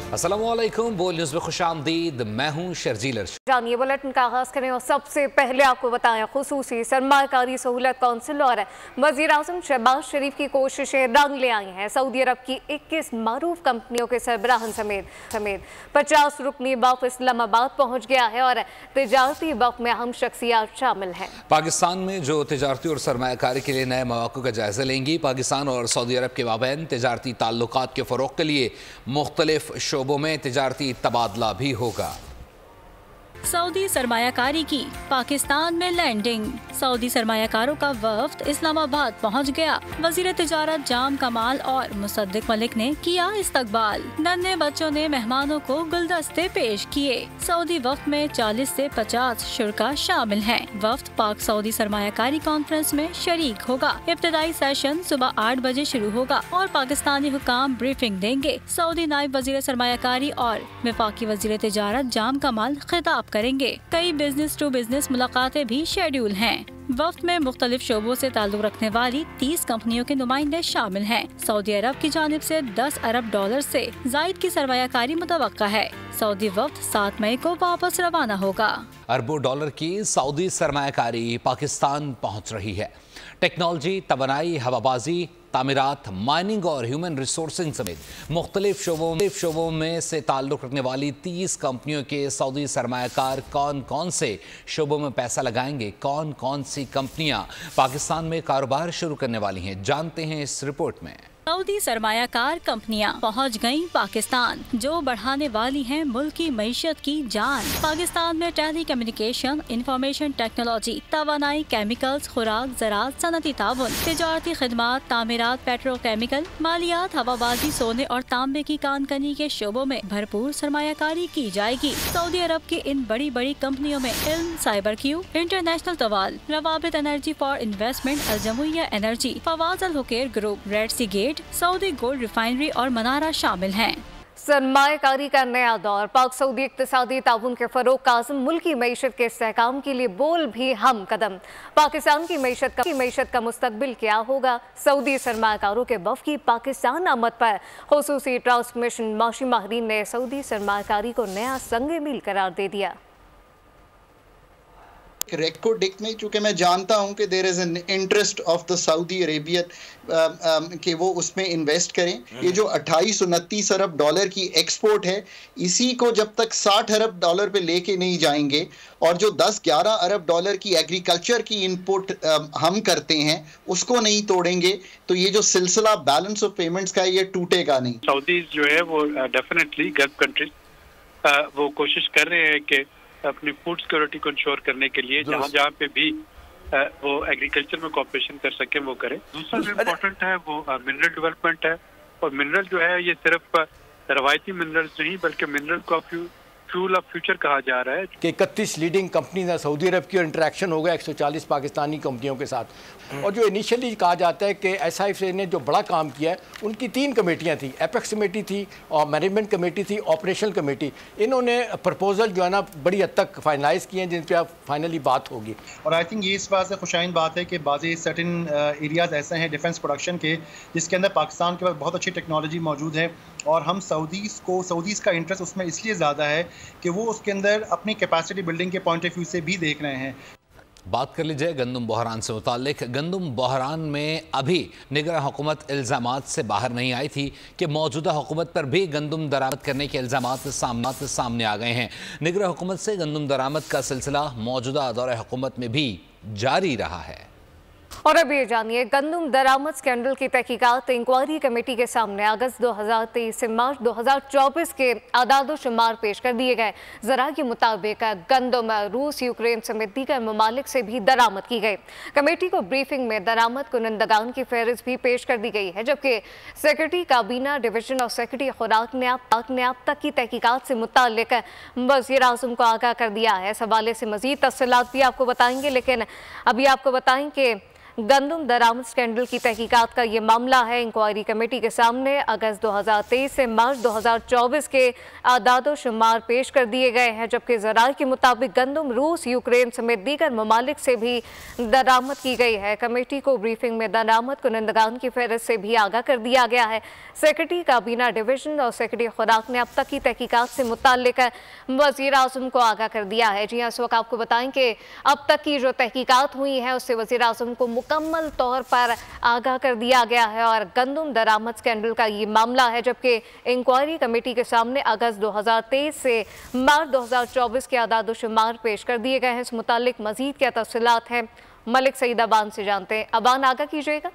अस्सलामुअलैकुम, बोल न्यूज़ में खुशामदीद। मैं हूं शर्जील अर्शद। जानिए बुलेटिन का आगाज़ करें और सबसे पहले आपको बताएं खुसूसी सरमाकारी सहूलत कौंसिल और वज़ीर आज़म शहबाज शरीफ की कोशिशें रंग ले आई हैं। सऊदी अरब की 21 मारूफ कंपनियों के सरबराहन समेत 50 रुकनी वफ़ इस्लामाबाद पहुँच गया है और तजारती वफ़ में अहम शख्सियात शामिल हैं। पाकिस्तान में जो तजारती और सरमायाकारी के लिए नए मौक़ों का जायज़ा लेंगी। पाकिस्तान और सऊदी अरब के माबैन तजारती ताल्लुकात के फ़रोग़ के लिए मुख्तलिफ शोबों में तजारती तबादला भी होगा। सऊदी सरमायाकारी की पाकिस्तान में लैंडिंग। सऊदी सरमायाकारों का वफ्द इस्लामाबाद पहुंच गया। वजीर तिजारत जाम कमाल और मुसद्दिक मलिक ने किया इस्तकबाल। नन्हे बच्चों ने मेहमानों को गुलदस्ते पेश किए। सऊदी वफ्द में 40 से 50 शुरा शामिल हैं। वफ्द पाक सऊदी सरमायाकारी कॉन्फ्रेंस में शरीक होगा। इब्तदाई सेशन सुबह 8 बजे शुरू होगा और पाकिस्तानी हुकाम ब्रीफिंग देंगे। सऊदी नायब वजीर सरमायाकारी और वफाकी वजीर तिजारत जाम कमाल खिताब करेंगे। कई बिजनेस टू बिजनेस मुलाकातें भी शेड्यूल हैं। वफ्द में मुख्तलिफ शोबों से ताल्लुक रखने वाली 30 कंपनियों के नुमाइंदे शामिल हैं। सऊदी अरब की जानिब से 10 अरब डॉलर से जायद की सरमायाकारी मुतवक्का है। सऊदी वफ्द 7 मई को वापस रवाना होगा। अरबों डॉलर की सऊदी सरमायाकारी पाकिस्तान पहुंच रही है। टेक्नोलॉजी, तवानाई, हवाबाजी, तामीरात, माइनिंग और ह्यूमन रिसोर्सिंग समेत मुख्तलिफ शोबों में से ताल्लुक़ रखने वाली 30 कंपनियों के सऊदी सरमायाकार कौन कौन से शोबों में पैसा लगाएंगे, कौन कौन सी कंपनियां पाकिस्तान में कारोबार शुरू करने वाली हैं, जानते हैं इस रिपोर्ट में। सऊदी सरमायाकार कंपनियां पहुंच गईं पाकिस्तान, जो बढ़ाने वाली हैं मुल्क की मईशत की जान। पाकिस्तान में टेली कम्युनिकेशन, इंफॉर्मेशन टेक्नोलॉजी, तवानाई, केमिकल्स, खुराक, ज़राअत, सनती ताउन, तिजारती खिदमात, तामीरात, पेट्रोकेमिकल, मालियात, हवाबाजी, सोने और तांबे की कानकनी के शोबों में भरपूर सरमायाकारी की जाएगी। सऊदी अरब की इन बड़ी बड़ी कंपनियों में Elm, cyber Q, international Tawal, रवाबित एनर्जी फॉर इन्वेस्टमेंट, अल-जमुइया energy, Fawaz al Hokair group, red sea gate, Saudi gold refinery और मनारा शामिल हैं। सरमायाकारी का नया दौर। पाक सऊदी इक्तिसादी ताउन के फरोग का आज़म मुल्की मईशत के इस्तेहकाम के लिए बोल भी हम कदम। पाकिस्तान की मईशत का मुस्तकबिल क्या होगा? सऊदी सरमायाकारों के वफ़द की पाकिस्तान आमद पर खुसूसी ट्रांसमिशन माशी माहिरीन ने सऊदी सरमायाकारी को नया संग मील करार दे दिया। रेको डिक में, चूँकि मैं जानता हूँ कि there is an interest of the Saudi Arabian कि वो उसमें इन्वेस्ट करें। ये जो 28-29 अरब डॉलर की एक्सपोर्ट है, इसी को जब तक 60 अरब डॉलर पे लेके नहीं जाएंगे और जो 10-11 अरब डॉलर की एग्रीकल्चर की इनपुट हम करते हैं उसको नहीं तोड़ेंगे, तो ये जो सिलसिला बैलेंस ऑफ पेमेंट्स का है ये टूटेगा नहीं। सऊदी जो है वो डेफिनेटली गल्फ कंट्रीज वो कोशिश कर रहे हैं कि अपनी फूड सिक्योरिटी को इंश्योर करने के लिए जहाँ पे भी वो एग्रीकल्चर में कोऑपरेशन कर सके वो करें। दूसरा जो इम्पोर्टेंट है वो मिनरल डेवलपमेंट है। और मिनरल जो है ये सिर्फ रवायती मिनरल्स नहीं बल्कि मिनरल को फ्यूल ऑफ फ्यूचर कहा जा रहा है कि 31 लीडिंग कंपनीज हैं सऊदी अरब की और इंटरेक्शन होगा 140 पाकिस्तानी कंपनियों के साथ। और जो इनिशियली कहा जाता है कि SIFA ने जो बड़ा काम किया है, उनकी 3 कमेटियां थी, एपेक्स कमेटी थी और मैनेजमेंट कमेटी थी, ऑपरेशनल कमेटी। इन्होंने प्रपोजल जो है ना बड़ी हद तक फाइनलाइज किए हैं जिन पर अब फाइनली बात होगी। और आई थिंक ये इस बात से खुशाइन बात है कि बाज़ी सर्टेन एरियाज़ ऐसे हैं डिफेंस प्रोडक्शन के जिसके अंदर पाकिस्तान के पास बहुत अच्छी टेक्नोलॉजी मौजूद है और हम सऊदीज़ का इंटरेस्ट उसमें इसलिए ज़्यादा है कि वो उसके अंदर अपनी कैपेसिटी बिल्डिंग के पॉइंट ऑफ व्यू से भी देख रहे हैं। बात कर लीजिए गंदम बहरान से मुताल्लिक। गंदम बहरान में अभी निगरान हुकूमत इल्ज़ामात से बाहर नहीं आई थी कि मौजूदा हुकूमत पर भी गंदम दरामद करने के इल्ज़ामात सामने आ गए हैं। निगरान हुकूमत से गंदम दरामद का सिलसिला मौजूदा दौर हुकूमत में भी जारी रहा है। और अब ये जानिए गंदम दरामद स्कैंडल की तहकीकात इंक्वायरी कमेटी के सामने अगस्त 2023 से मार्च 2024 के आदाद शुमार पेश कर दिए गए। ज़रा के मुताबिक गंदम रूस, यूक्रेन समेत दीगर ममालिक से भी दरामद की गई। कमेटी को ब्रीफिंग में दरामद कुनंदगान की फहरिस्त भी पेश कर दी गई है, जबकि सेक्रेटरी काबीना डिवीजन और सेक्रेटरी खुराक ने अब तक की तहकीकात से मुताल्लिक वज़ीर आज़म को आगाह कर दिया है। इस हवाले से मज़ीद तफसीलात भी आपको बताएंगे, लेकिन अभी आपको बताएं कि गंदम दरामद स्कैंडल की तहकीकात का ये मामला है। इंक्वायरी कमेटी के सामने अगस्त 2023 से मार्च 2024 के आदाद शुमार पेश कर दिए गए हैं, जबकि ज़राए के मुताबिक गंदम रूस, यूक्रेन समेत दीगर ममालिक से भी दरामद की गई है। कमेटी को ब्रीफिंग में दरामद कुनंदगान की फहरिस्त से भी आगाह कर दिया गया है। सेक्रेटरी काबीना डिवीजन और सेक्रेटरी खुराक ने अब तक की तहकीकात से मुताल्लिक वज़ीर आज़म को आगाह कर दिया है। जी हाँ, इस वक्त आपको बताएं कि अब तक की जो तहकीकात हुई है उससे वज़ीर आज़म को मुकम्मल तौर पर आगाह कर दिया गया है और गंदम दरामद स्कैंडल का ये मामला है, जबकि इंक्वायरी कमेटी के सामने अगस्त 2023 से मार्च 2024 के आदाद शुमार पेश कर दिए गए हैं। इस मुतालिक मजीद क्या तफसीलात हैं, मलिक सईद अबान से जानते हैं। अबान, आगाह कीजिएगा।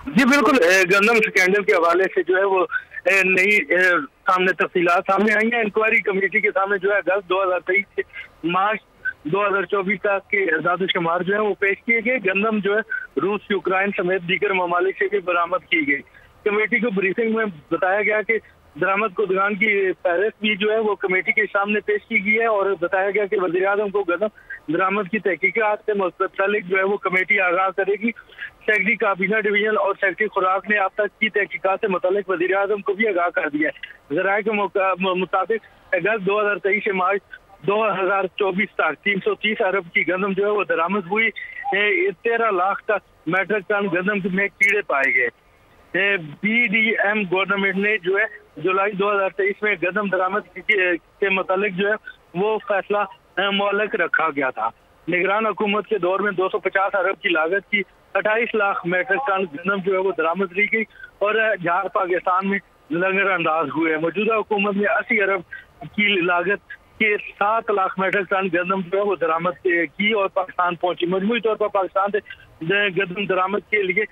जी बिल्कुल, गंदम स्कैंडल के हवाले से जो है वो नई सामने तफसीलात सामने आई हैं। इंक्वायरी कमेटी के सामने जो है अगस्त 2023 से मार्च 2024 तक के आदाद शुमार जो है वो पेश किए गए। गंदम जो है रूस, यूक्रेन समेत दीगर ममालिक से भी बरामद की गई। कमेटी को ब्रीफिंग में बताया गया कि दरामद कुनंदगान की फहरिस्त भी जो है वो कमेटी के सामने पेश की गई है और बताया गया कि वज़ीर आज़म को गंदम दरामद की तहकीकात से मुतल्लिक जो है वो कमेटी आगाह करेगी। सेक्रेटरी काबीना डिवीजन और सेक्रेटरी खुराक ने अब तक की तहकीकात से मुतल्लिक वज़ीर आज़म को भी आगाह कर दिया है। ज़राए के मुताबिक अगस्त 2023 से मार्च 2024 तक 330 अरब की गंदम जो है वो दरामद हुई। 13 लाख तक मेट्रिक टन गंदम में कीड़े पाए गए। BDM गवर्नमेंट ने जो है जुलाई 2023 में गंदम दरामद के मुतालिक जो है वो फैसला मुअल्लक रखा गया था। निगरान हुकूमत के दौर में 250 अरब की लागत की 28 लाख मेट्रिक टन गंदम जो है वो दरामद की गई और जहाज पाकिस्तान में लंगर अंदाज हुए। मौजूदा हुकूमत ने 80 अरब की लागत के 7 लाख मेट्रिक टन गंदम जो है वो दरामद की और पाकिस्तान पहुंची। मजमूई तौर पर पाकिस्तान से गंदम दरामद के लिए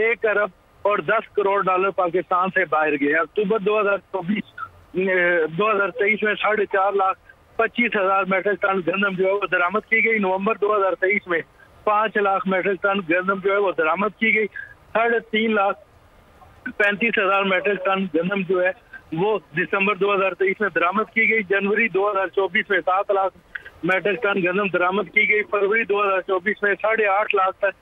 1 अरब और 10 करोड़ डॉलर पाकिस्तान से बाहर गए। अक्टूबर 2023 में 4.5 लाख 25,000 मेट्रिक टन गंदम जो है वो दरामद की गई। नवंबर 2023 में 5 लाख मेट्रिक टन गंदम जो है वो दरामद की गई। 3.5 लाख 35,000 मेट्रिक टन गंदम जो है वो दिसंबर 2023 में दरामद की गई। जनवरी 2024 में 7 लाख मेट्रिक टन गंदम दरामद की गई। फरवरी 2024 में 8.5 लाख तक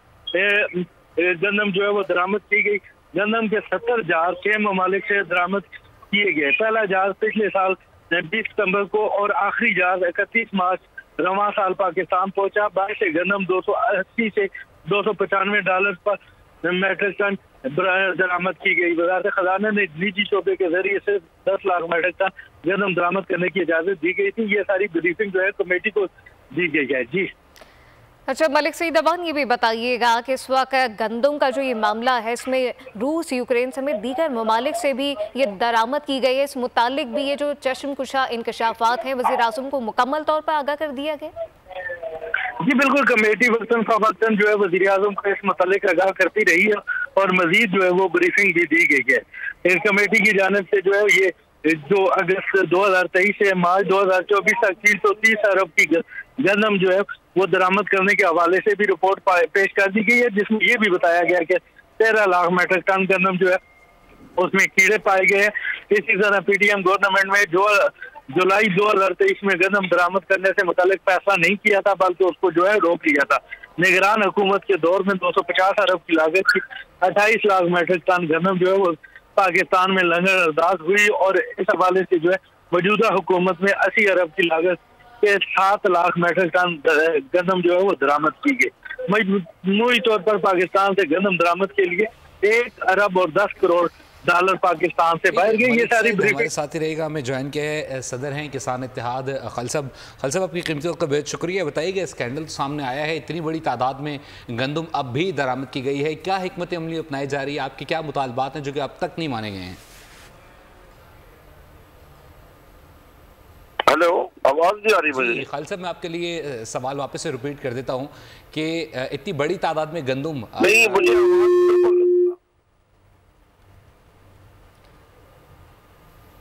गंदम जो है वो दरामद की गई। गंदम के 70 जहाज 6 ममालिक से दरामद किए गए। पहला जहाज पिछले साल 20 सितंबर को और आखिरी जहाज 31 मार्च रवां साल पाकिस्तान पहुंचा। बाहर से गंदम 280 से 295 डॉलर पर मेट्रिक टन दरामद की गई। वज़ारत खजाना ने निजी शोबे के जरिए से 10 लाख मेट्रिक टन गंदम दरामद करने की इजाजत दी गई थी। ये सारी ब्रीफिंग जो है कमेटी को दी गई है। जी अच्छा, मलिक सईद अबान, ये भी बताइएगा कि इस वक्त गंदम का जो ये मामला है इसमें रूस, यूक्रेन समेत दीगर ममालिक से भी ये दरामद की गई है। इस मुतालिक भी ये जो चश्मकुशा इंकशाफात हैं वज़ीर आज़म को मुकम्मल तौर पर आगाह कर दिया गया? जी बिल्कुल, कमेटी वक्तन फवक्तन जो है वज़ीर आज़म को इस मुतालिक आगाह करती रही है और मजीद जो है वो ब्रीफिंग भी दी गई है। इस कमेटी की जानिब से जो है ये जो अगस्त 2023 से मार्च 2024 तक 330 अरब की गंदम जो है वो दरामद करने के हवाले से भी रिपोर्ट पेश कर दी गई है, जिसमें ये भी बताया गया कि 13 लाख मेट्रिक टन गंदम जो है उसमें कीड़े पाए गए हैं। इसी तरह PDM गवर्नमेंट में जो जुलाई 2023 में गंदम दरामद करने से मुतालिक फैसला नहीं किया था, बल्कि उसको जो है रोक लिया था। निगरान हुकूमत के दौर में 250 अरब की लागत की 28 लाख मेट्रिक टन गंदम जो है वो पाकिस्तान में लंगर अंदाज हुई और इस हवाले से जो है मौजूदा हुकूमत में 80 अरब की लागत के 7 लाख मेट्रिक टन गंदम जो है वो दरामद की गई। मजमूई तौर पर पाकिस्तान से गंदम दरामद के लिए 1 अरब और 10 करोड़ डॉलर पाकिस्तान से बाहर गई। ये सारी हमारे साथ ही रहेगा। हमें ज्वाइन किया सदर हैं किसान इत्तेहाद खलसब। खलसब, आपकी कीमतों का बेहद शुक्रिया। बताइएगा, स्कैंडल तो सामने आया है, इतनी बड़ी तादाद में गंदम अब भी दरामद की गई है, क्या हिकमत अमली अपनाई जा रही है, आपके क्या मुतालबात हैं जो कि अब तक नहीं माने गए हैं? हेलो, आवाज नहीं आ रही मुझे। खलसब, मैं आपके लिए सवाल वापस से रिपीट कर देता हूँ कि इतनी बड़ी तादाद में गंदम नहीं, मुझे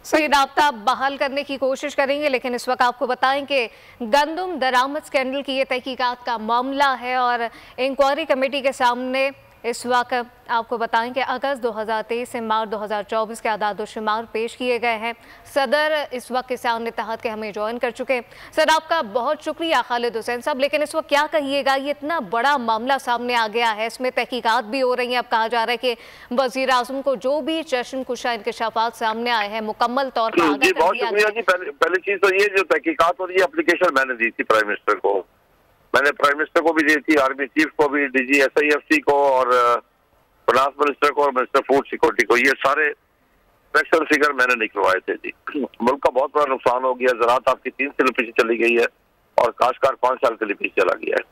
सही राब्ता बहाल करने की कोशिश करेंगे, लेकिन इस वक्त आपको बताएं कि गंदम दरामद स्कैंडल की ये तहकीकात का मामला है और इंक्वायरी कमेटी के सामने इस वक्त आपको बताएं कि अगस्त 2023 से मार्च 2024 के आदाद-ओ-शुमार पेश किए गए हैं। सदर इस वक्त किसान इत्तेहाद के हमें ज्वाइन कर चुके हैं। सर, आपका बहुत शुक्रिया खालिद हुसैन साहब। लेकिन इस वक्त क्या कहिएगा, ये इतना बड़ा मामला सामने आ गया है, इसमें तहकीकात भी हो रही हैं। अब कहा जा रहा है कि वज़ीर आज़म को जो भी चश्म कुशा इंकशाफात सामने आए हैं मुकम्मल तौर पर आगाह कर दिया गया है। पहली चीज तो ये जो तहकीकात हो रही है, एप्लीकेशन मैंने दी थी प्राइम मिनिस्टर को, मैंने प्राइम मिनिस्टर को भी दी थी, आर्मी चीफ को भी, DG SIFC को और फाइनेंस मिनिस्टर को और मिनिस्टर फूड सिक्योरिटी को। ये सारे एक्चुअल फिगर मैंने निकलवाए थे जी। मुल्क का बहुत बड़ा नुकसान हो गया। ज़राअत आपकी 3 साल पीछे चली गई है और काश्तकार 5 साल के लिए पीछे चला गया है।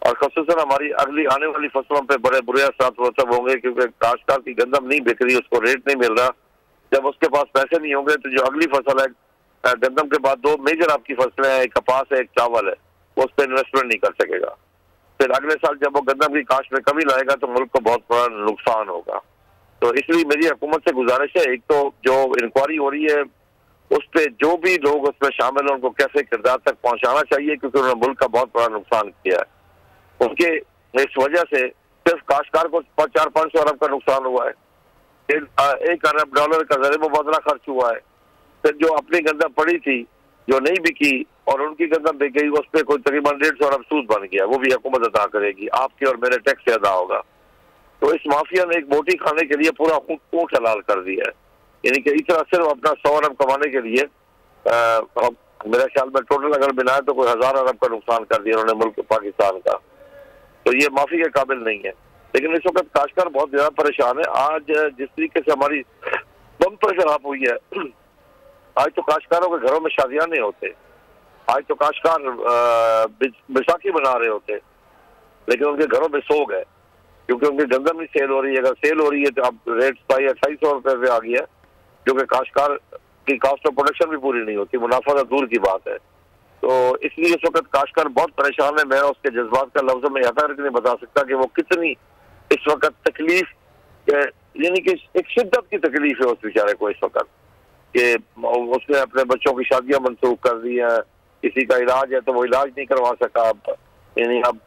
और ख़ुसूसन हमारी अगली आने वाली फसलों पे बड़े बुरे असर मुरतब होंगे, क्योंकि काश्तकार की गंदम नहीं बिक रही, उसको रेट नहीं मिल रहा। जब उसके पास पैसे नहीं होंगे तो जो अगली फसल है, गंदम के बाद 2 मेजर आपकी फसलें हैं, एक कपास है, एक चावल है, वो उस पर इन्वेस्टमेंट नहीं कर सकेगा। फिर अगले साल जब वो गंदम की काश्त में कमी लाएगा तो मुल्क को बहुत बड़ा नुकसान होगा। तो इसलिए मेरी हुकूमत से गुजारिश है, एक तो जो इंक्वायरी हो रही है उस पर जो भी लोग उसमें शामिल हैं उनको कैसे किरदार तक पहुंचाना चाहिए, क्योंकि उन्होंने मुल्क का बहुत बड़ा नुकसान किया है। उनके इस वजह से सिर्फ काश्तकार को 400-500 अरब का नुकसान हुआ है, 1 अरब डॉलर का ज़र मुबादला खर्च हुआ है। फिर जो अपनी गंदम पड़ी थी जो नहीं बिकी और उनकी गंदम बिक गई, उस पर कोई तकरीबन 150 अरब सूद बन गया, वो भी हुकूमत अदा करेगी, आपके और मेरे टैक्स से अदा होगा। तो इस माफिया ने एक बोटी खाने के लिए पूरा ऊँट हलाल कर दिया है। यानी कि इतना सिर्फ अपना 100 अरब कमाने के लिए मेरे ख्याल में टोटल अगर मिलाए तो कोई 1000 अरब का नुकसान कर दिया उन्होंने मुल्क पाकिस्तान का। तो ये माफी के काबिल नहीं है। लेकिन इस वक्त काश्तकार बहुत ज्यादा परेशान है। आज जिस तरीके से हमारी बम्पर खराब हुई है, आज तो काश्तकारों के घरों में शादियां नहीं होते, आज तो काश्तकार बैसाखी बना रहे होते, लेकिन उनके घरों में सोग है क्योंकि उनकी गंदम नहीं सेल हो रही है। अगर सेल हो रही है तो अब रेट 2800 रुपये पे आ गया, जो कि काश्तकार की कॉस्ट ऑफ प्रोडक्शन भी पूरी नहीं होती, मुनाफा तो दूर की बात है। तो इसलिए इस वक्त काश्तकार बहुत परेशान है। मैं उसके जज्बात का लफ्ज़ों में यहाँ तक नहीं बता सकता कि वो कितनी इस वक्त तकलीफ, यानी कि एक शिद्दत की तकलीफ है उस बेचारे को इस वक्त, कि उसने अपने बच्चों की शादियां मनसूख कर दी हैं, किसी का इलाज है तो वो इलाज नहीं करवा सका, यानी अब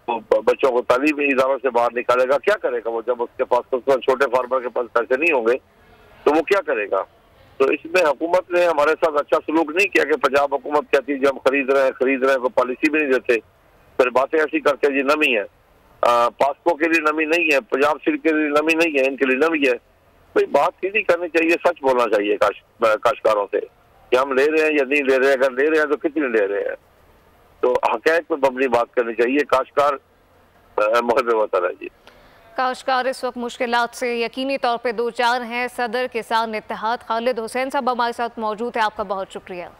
बच्चों को तालीमी इदारों से बाहर निकालेगा, क्या करेगा वो जब उसके पास छोटे फार्मर के पास पैसे नहीं होंगे तो वो क्या करेगा। तो इसमें हुकूमत ने हमारे साथ अच्छा सलूक नहीं किया कि पंजाब हुकूमत कहती है जब खरीद रहे हैं कोई पॉलिसी भी नहीं देते, फिर बातें ऐसी करते हैं जी नमी है, पास्को के लिए नमी नहीं है, पंजाब सिल्क के लिए नमी नहीं है, इनके लिए नमी है। कोई बात ही नहीं करनी चाहिए, सच बोलना चाहिए काश्तकारों से कि हम ले रहे हैं या नहीं ले रहे हैं, अगर ले रहे हैं तो कितने ले रहे हैं। तो हक़ाइक़ पर मबनी बात करनी चाहिए। काश्तकार मुहिब वतन है जी। काश्तकार इस वक्त मुश्किलात से यकीनी तौर पे 2-4 हैं। सदर किसान इत्तेहाद खालिद हुसैन साहब हमारे साथ मौजूद है, आपका बहुत शुक्रिया।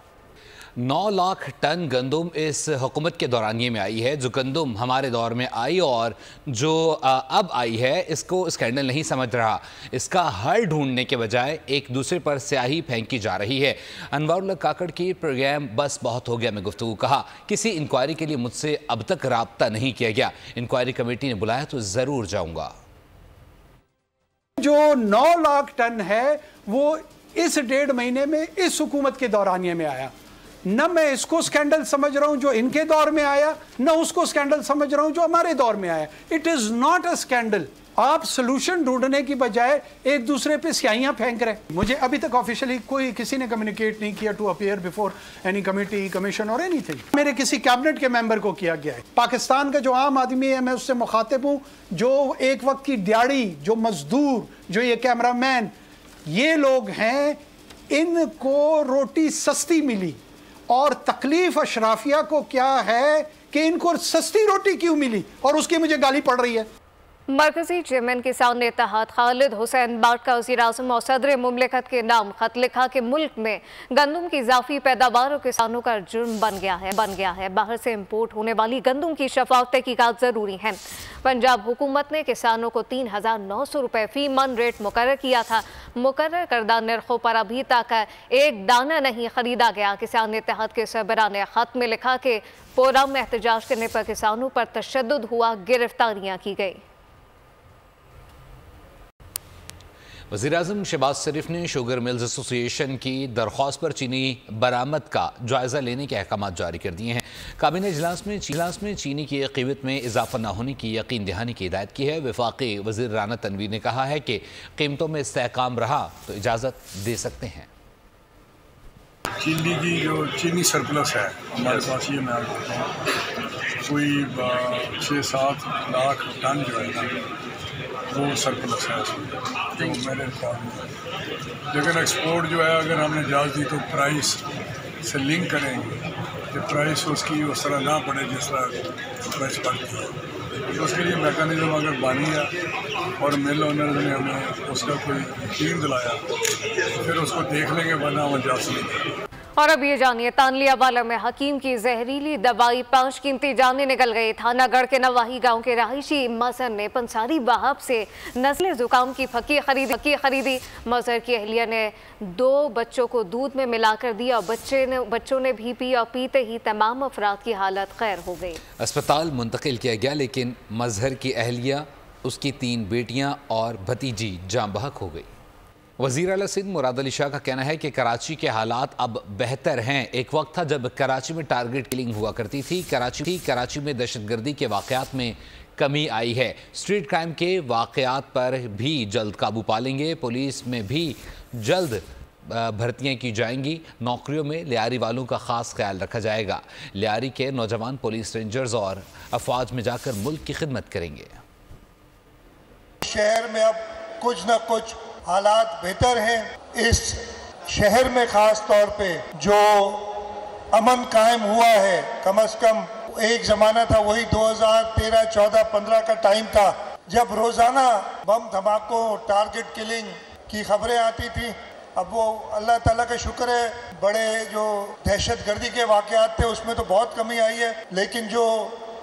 9 लाख टन गंदम इस हुकूमत के दौरानिए में आई है। जो गंदम हमारे दौर में आई और जो अब आई है, इसको स्कैंडल नहीं समझ रहा, इसका हल ढूंढने के बजाय एक दूसरे पर स्याही फेंकी जा रही है। अनवरुल्लाह काकड़ की प्रोग्राम बस बहुत हो गया में गुफ्तगू कहा, किसी इंक्वायरी के लिए मुझसे अब तक राब्ता नहीं किया गया, इंक्वायरी कमेटी ने बुलाया तो ज़रूर जाऊँगा। जो 9 लाख टन है वो इस 1.5 महीने में इस हुकूमत के दौरानिए में आया। न मैं इसको स्कैंडल समझ रहा हूं जो इनके दौर में आया, न उसको स्कैंडल समझ रहा हूं जो हमारे दौर में आया। It is not a scandal. आप सोल्यूशन ढूंढने की बजाय एक दूसरे पे स्याहियां फेंक रहे। मुझे अभी तक ऑफिशियली किसी ने कम्युनिकेट नहीं किया to appear before any committee, commission और एनीथिंग। मेरे किसी कैबिनेट के मेंबर को किया गया है। पाकिस्तान का जो आम आदमी है, मैं उससे मुखातिब हूं, जो एक वक्त की दिहाड़ी, जो मजदूर, जो ये कैमरामैन, ये लोग हैं, इनको रोटी सस्ती मिली और तकलीफ अशराफिया को क्या है कि इनको सस्ती रोटी क्यों मिली और उसकी मुझे गाली पड़ रही है। मरकजी चेयरमैन किसान इत्तेहाद खालिद हुसैन बाट का वज़ीर-ए-आज़म और सदर मुमलिकत के नाम खत लिखा कि मुल्क में गंदम की इजाफी पैदावार और किसानों का जुर्म बन गया है। बाहर से इम्पोर्ट होने वाली गंदम की शफाफ तहकीकात ज़रूरी हैं। पंजाब हुकूमत ने किसानों को 3900 रुपये फी मन रेट मुकर्रर किया था। मुकर्रर करदा निर्खों पर अभी तक एक दाना नहीं खरीदा गया। किसान इत्तेहाद के सरबराह ने खत में लिखा कि प्रोग्राम में एहतजाज करने पर किसानों पर तशद्दुद हुआ, गिरफ्तारियाँ की गई। वज़ीर-ए-आज़म शहबाज शरीफ ने शुगर मिल्स एसोसिएशन की दरख्वास्त पर चीनी बरामद का जायज़ा लेने के अहकाम जारी कर दिए हैं। काबीना इजलास में चीनी की कीमत में इजाफा न होने की यकीन दहानी की हिदायत की है। वफाकी वज़ीर राना तनवीर ने कहा है कि कीमतों में इस्तेहकाम रहा तो इजाज़त दे सकते हैं। चीनी की जो चीनी सरप्लस है हमारे पास, ये मैं कहता हूँ कोई 6-7 लाख टन जो है ना वो सरप्लस है तो मेरे रिकॉर्ड में। लेकिन एक्सपोर्ट जो है अगर हमने इजाज़त दी तो प्राइस से लिंक करेंगे कि प्राइस उसकी उस तरह ना पड़े जिस तरह प्राइस बढ़ती है, तो उसके लिए मैकेनिज़्म अगर बनी है और मिल ओनर ने हमें उसका कोई यकीन दिलाया तो फिर उसको देख लेंगे, वरना हम इजाज़त नहीं देंगे। और अब ये जानिए, तानलियावाला में हकीम की जहरीली दवाई 5 कीमती जानें निकल गई। थानागढ़ के नवाही गांव के रहायशी मजहर ने पंसारी वहाब से नस्ले जुकाम की फकी खरीदी। मजहर की अहलिया ने 2 बच्चों को दूध में मिलाकर दिया। बच्चों ने भी पी और पीते ही तमाम अफराद की हालत खैर हो गई। अस्पताल मुंतकिल किया गया, लेकिन मजहर की अहलिया, उसकी 3 बेटियां और भतीजी जाँ बहक हो गई। वज़ीर आला सिंध मुराद अली शाह का कहना है कि कराची के हालात अब बेहतर हैं। एक वक्त था जब कराची में टारगेट किलिंग हुआ करती थी। कराची में दहशतगर्दी के वाक़यात में कमी आई है। स्ट्रीट क्राइम के वाक़यात पर भी जल्द काबू पा लेंगे। पुलिस में भी जल्द भर्तियाँ की जाएंगी। नौकरियों में लियारी वालों का ख़ास ख्याल रखा जाएगा। लियारी के नौजवान पुलिस रेंजर्स और अफवाज में जाकर मुल्क की खिदमत करेंगे। शहर में अब कुछ न कुछ हालात बेहतर हैं। इस शहर में ख़ास तौर पे जो अमन कायम हुआ है, कम अज़ कम एक ज़माना था वही 2013, 14, 15 का टाइम था जब रोज़ाना बम धमाकों, टारगेट किलिंग की खबरें आती थी। अब वो अल्लाह ताला का शुक्र है, बड़े जो दहशतगर्दी के वाक़यात थे उसमें तो बहुत कमी आई है, लेकिन जो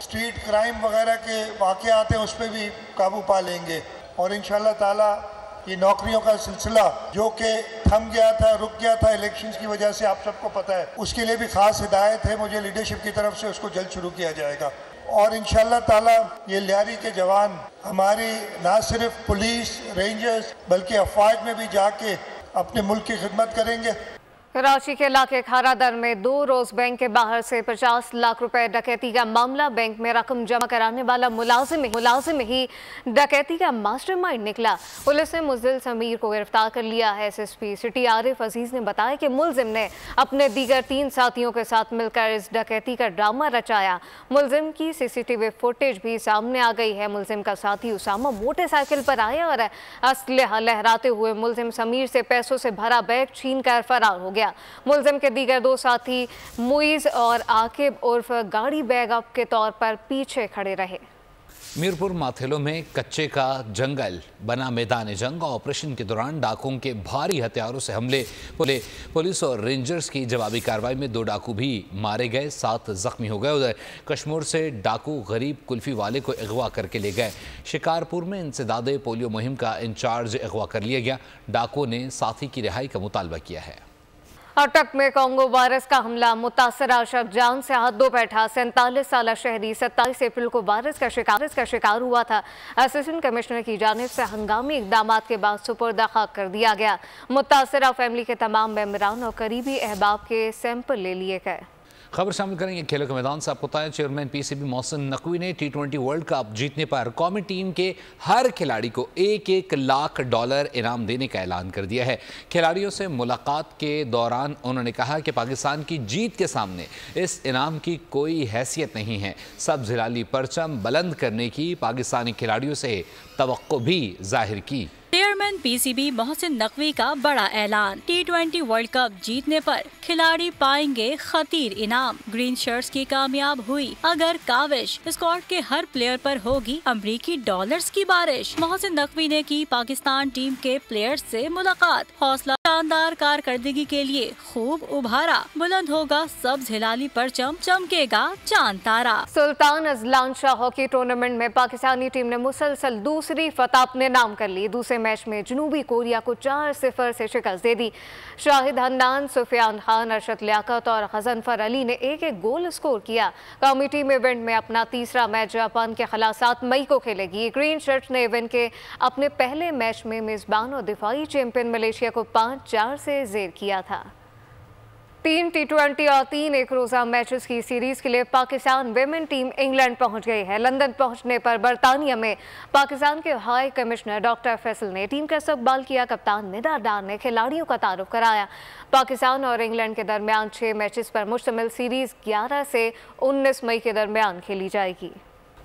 स्ट्रीट क्राइम वगैरह के वाक़यात हैं उस पर भी काबू पा लेंगे। और इंशाअल्लाह ताला ये नौकरियों का सिलसिला जो कि थम गया था, रुक गया था इलेक्शंस की वजह से, आप सबको पता है, उसके लिए भी ख़ास हिदायत है मुझे लीडरशिप की तरफ से, उसको जल्द शुरू किया जाएगा। और इंशाअल्लाह ताला ये लियारी के जवान हमारी ना सिर्फ पुलिस रेंजर्स बल्कि अफवाज में भी जाके अपने मुल्क की खिदमत करेंगे। कराची के इलाके खारादर में 2 रोज बैंक के बाहर से 50 लाख रुपए डकैती का मामला। बैंक में रकम जमा कराने वाला मुलाजिम ही डकैती का मास्टरमाइंड निकला। पुलिस ने मुल्जिम समीर को गिरफ्तार कर लिया है। SSP सिटी आरिफ अजीज ने बताया कि मुल्जिम ने अपने दीगर 3 साथियों के साथ मिलकर इस डकैती का ड्रामा रचाया। मुल्जिम की CCTV फुटेज भी सामने आ गई है। मुल्जिम का साथी उसामा मोटरसाइकिल पर आया और असलहा लहराते हुए मुल्जिम समीर से पैसों से भरा बैग छीन कर फरार हो गया। मुल्जिम के दीगर 2 साथी मुइज और आकिब उर्फ गाड़ी बैकअप के तौर पर पीछे खड़े रहे। मीरपुर माथेलो में कच्चे का जंगल बना मैदान जंग। ऑपरेशन के दौरान डाकुओं के भारी हथियारों से हमले, पुलिस और रेंजर्स की जवाबी कार्रवाई में 2 डाकू भी मारे गए, 7 जख्मी हो गए। उधर कश्मीर से डाकू गरीब कुल्फी वाले को अगवा करके ले गए। शिकारपुर में इंसदादे पोलियो मुहिम का इंचार्ज अगवा कर लिया गया। डाकुओं ने साथी की रिहाई का मुतालबा किया है। अटक में कोंगो वायरस का हमला, मुतासरा शख्स जान से हाथ धो बैठा। 47 साल शहरी 27 अप्रैल को वायरस का शिकार हुआ था। असिस्टेंट कमिश्नर की जानिब से हंगामी इकदाम के बाद सुपुर्द खाक कर दिया गया। मुतासरा फैमिली के तमाम मेंबरान और करीबी अहबाब के सैंपल ले लिए गए। खबर शामिल करेंगे खेलों के मैदान से। आपको बताया चेयरमैन PCB मोहसिन नकवी ने T20 वर्ल्ड कप जीतने पर कौमी टीम के हर खिलाड़ी को $1-1 लाख इनाम देने का ऐलान कर दिया है। खिलाड़ियों से मुलाकात के दौरान उन्होंने कहा कि पाकिस्तान की जीत के सामने इस इनाम की कोई हैसियत नहीं है। सब जिलाली परचम बुलंद करने की पाकिस्तानी खिलाड़ियों से तवक्को भी जाहिर की। चेयरमैन PCB मोहसिन नकवी का बड़ा ऐलान। T20 वर्ल्ड कप जीतने पर खिलाड़ी पाएंगे खतीर इनाम। ग्रीन शर्ट्स की कामयाब हुई अगर काविश, स्क्वाड के हर प्लेयर पर होगी अमरीकी डॉलर्स की बारिश। मोहसिन नकवी ने की पाकिस्तान टीम के प्लेयर्स से मुलाकात। हौसला शानदार कारकर्दगी के लिए खूब उभारा। बुलंद होगा सब हिलाली परचम, चमकेगा चांद तारा। Sultan Azlan Shah hockey tournament में पाकिस्तानी टीम ने मुसलसल दूसरी फतह अपने नाम कर ली। दूसरे मैच में जनूबी कोरिया को 4-0 से शिकस्त दे दी। शाहिद हन्नान, सुफियान खान, अरशद लियाकत और गजनफर अली ने 1-1 गोल स्कोर किया। कौमी टीम इवेंट में अपना तीसरा मैच जापान के खिलाफ 7 मई को खेलेगी। ग्रीन शर्ट्स ने इवेंट के अपने पहले मैच में मेजबान और दिफाई चैंपियन मलेशिया को 5-4 से जेर किया था। 3 T20 और 3 एक रोजा मैचेस की सीरीज के लिए पाकिस्तान विमेन टीम इंग्लैंड पहुंच गई है। लंदन पहुंचने पर बरतानिया में पाकिस्तान के हाई कमिश्नर डॉक्टर फैसल ने टीम का इस्तकबाल किया। कप्तान निदा डार ने खिलाड़ियों का तारुफ कराया। पाकिस्तान और इंग्लैंड के दरमियान 6 मैचेस पर मुश्तमिल सीरीज 11 से 19 मई के दरमियान खेली जाएगी।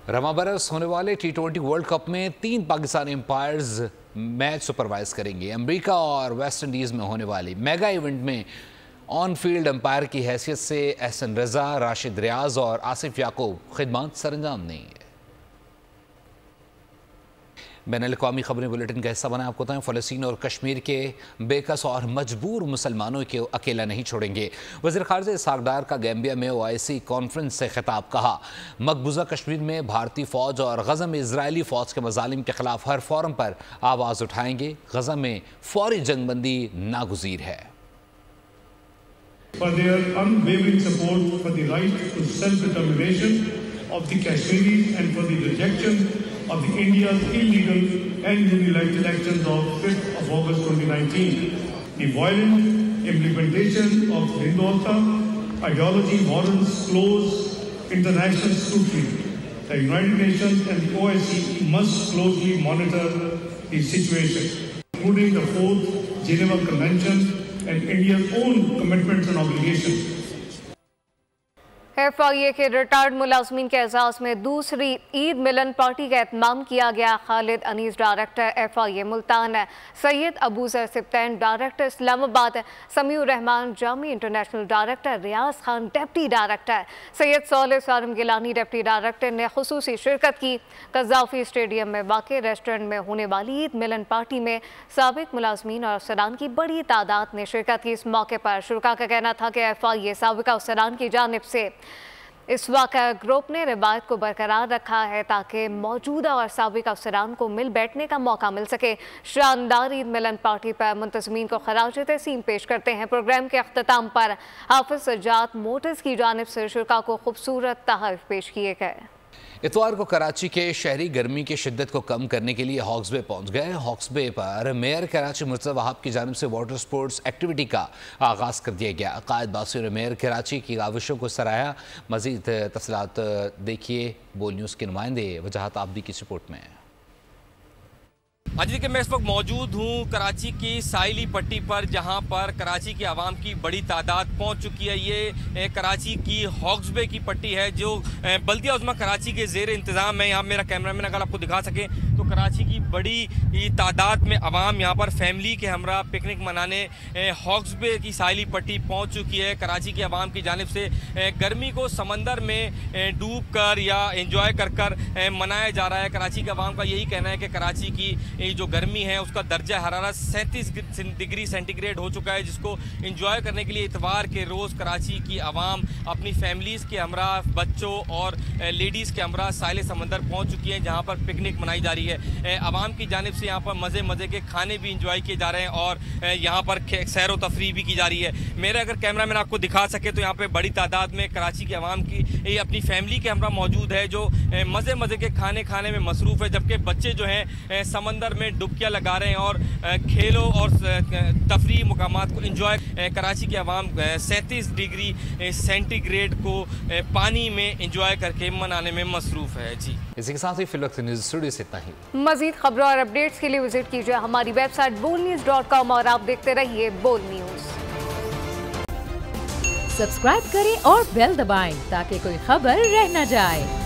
रमा बरस होने वाले T20 वर्ल्ड कप में 3 पाकिस्तानी एम्पायर्स मैच सुपरवाइज करेंगे। अमेरिका और वेस्ट इंडीज में होने वाली मेगा इवेंट में ऑन फील्ड अंपायर की हैसियत से एहसन रजा, राशिद रियाज और आसिफ याकूब खिदमत सरंजाम देंगे। बैनुल-अक़वामी खबरें बुलेटिन का हिस्सा बना। आपको बताएं, फ़लस्तीन और कश्मीर के बेकस और मजबूर मुसलमानों को अकेला नहीं छोड़ेंगे। वज़ीर ख़ारिजा इसहाक़ डार का गैम्बिया में OIC कॉन्फ्रेंस से खिताब। कहा, मकबूजा कश्मीर में भारतीय फ़ौज और गज़ा में इजरायली फ़ौज के मज़ालिम के ख़िलाफ़ हर फोरम पर आवाज़ उठाएंगे। गज़ा में फ़ौरी जंगबंदी नागुज़ीर है। For their unwavering support for the right to self-determination of the Kashmiris and for the rejection of the India's illegal and unilateral actions of 5th of August 2019. The violent implementation of Hindutva ideology warrants close international scrutiny. The United Nations and the OIC must closely monitor the situation, including the 4th Geneva Convention and India's own commitments and obligations. FIA के retired मुलाजमीन के एजाज में दूसरी ईद मिलन party का एहतमाम किया गया। Khalid Anees director FIA Multan, Syed Abuzar Sibtain director Islamabad, Samiur Rehman Jami international director, Riaz Khan deputy director, Syed सोले Saram Gilani deputy director ने खुसूसी शिरकत की। कज़ाफी स्टेडियम में वाक़ रेस्टोरेंट में होने वाली ईद मिलन पार्टी में साबिक मुलाजमीन और अफसरान की बड़ी तादाद ने शिरकत की। इस मौके पर शुरा का कहना था कि FIA साबिका अफसरान की जानिब से इस वाक़ा ग्रुप ने रिवायत को बरकरार रखा है ताकि मौजूदा और साबिक अफसरान को मिल बैठने का मौका मिल सके। शानदार ईद मिलन पार्टी पर मुंतज़मीन को खराज तहसीन पेश करते हैं। प्रोग्राम के अख्ताम पर हाफिज सज्जाद मोटर्स की जानिब से शुरा को खूबसूरत तहफ़ पेश किए गए। इतवार को कराची के शहरी गर्मी की शिद्दत को कम करने के लिए हॉक्स बे पहुंच गए। हॉक्स बे पर मेयर कराची मुर्तज़ा वहाब की जानिब से वाटर स्पोर्ट्स एक्टिविटी का आगाज़ कर दिया गया। कायद बासिर मेयर कराची की काविशों को सराहा। मज़ीद तफसीलात देखिए बोल न्यूज़ के नुमाइंदे वजाहत आबदी की रिपोर्ट में। आज देखिए, मैं इस वक्त मौजूद हूँ कराची की साहिली पट्टी पर, जहाँ पर कराची की आवाम की बड़ी तादाद पहुँच चुकी है। ये कराची की हॉक्स बे की पट्टी है जो बल्दिया उज़्मा कराची के ज़ेर इंतज़ाम है। यहाँ मेरा कैमरामैन अगर आपको दिखा सके तो कराची की बड़ी तादाद में आवाम यहाँ पर फैमिली के हमरा पिकनिक मनाने हॉक्स बे की साहिली पट्टी पहुँच चुकी है। कराची की आवाम की जानिब से गर्मी को समंदर में डूब कर या इंजॉय कर कर मनाया जा रहा है। कराची की आवाम का यही कहना है कि कराची की जो गर्मी है उसका दर्जा हरारत 37 डिग्री सेंटीग्रेड हो चुका है, जिसको इंजॉय करने के लिए इतवार के रोज़ कराची की आवाम अपनी फैमिलीज़ के हमरा, बच्चों और लेडीज़ के हमरा साहिल समंदर पहुंच चुकी हैं, जहां पर पिकनिक मनाई जा रही है। आवाम की जानिब से यहां पर मज़े मज़े के खाने भी इंजॉय किए जा रहे हैं और यहां पर सैर व तफरीह भी की जा रही है। मेरे अगर कैमरामैन आपको दिखा सके तो यहाँ पर बड़ी तादाद में कराची की आवाम की अपनी फैमिली के हमरा मौजूद है जो मज़े मज़े के खाने में मसरूफ़ है, जबकि बच्चे जो हैं समंदर में डुबकियां लगा रहे हैं और खेलों और तफरीह मुकामात को इंजॉय। कराची की आवाम 37 डिग्री सेंटीग्रेड को पानी में इंजॉय करके मनाने में मसरूफ़ है। जी, इसी के साथ ही फिलहाल न्यूज़ स्टूडियो से इतना ही। मज़ीद खबरों और अपडेट्स के लिए विजिट कीजिए हमारी वेबसाइट bolnews.com और आप देखते रहिए बोल न्यूज़। सब्सक्राइब करें और बेल दबाएं ताकि कोई खबर रह न जाए।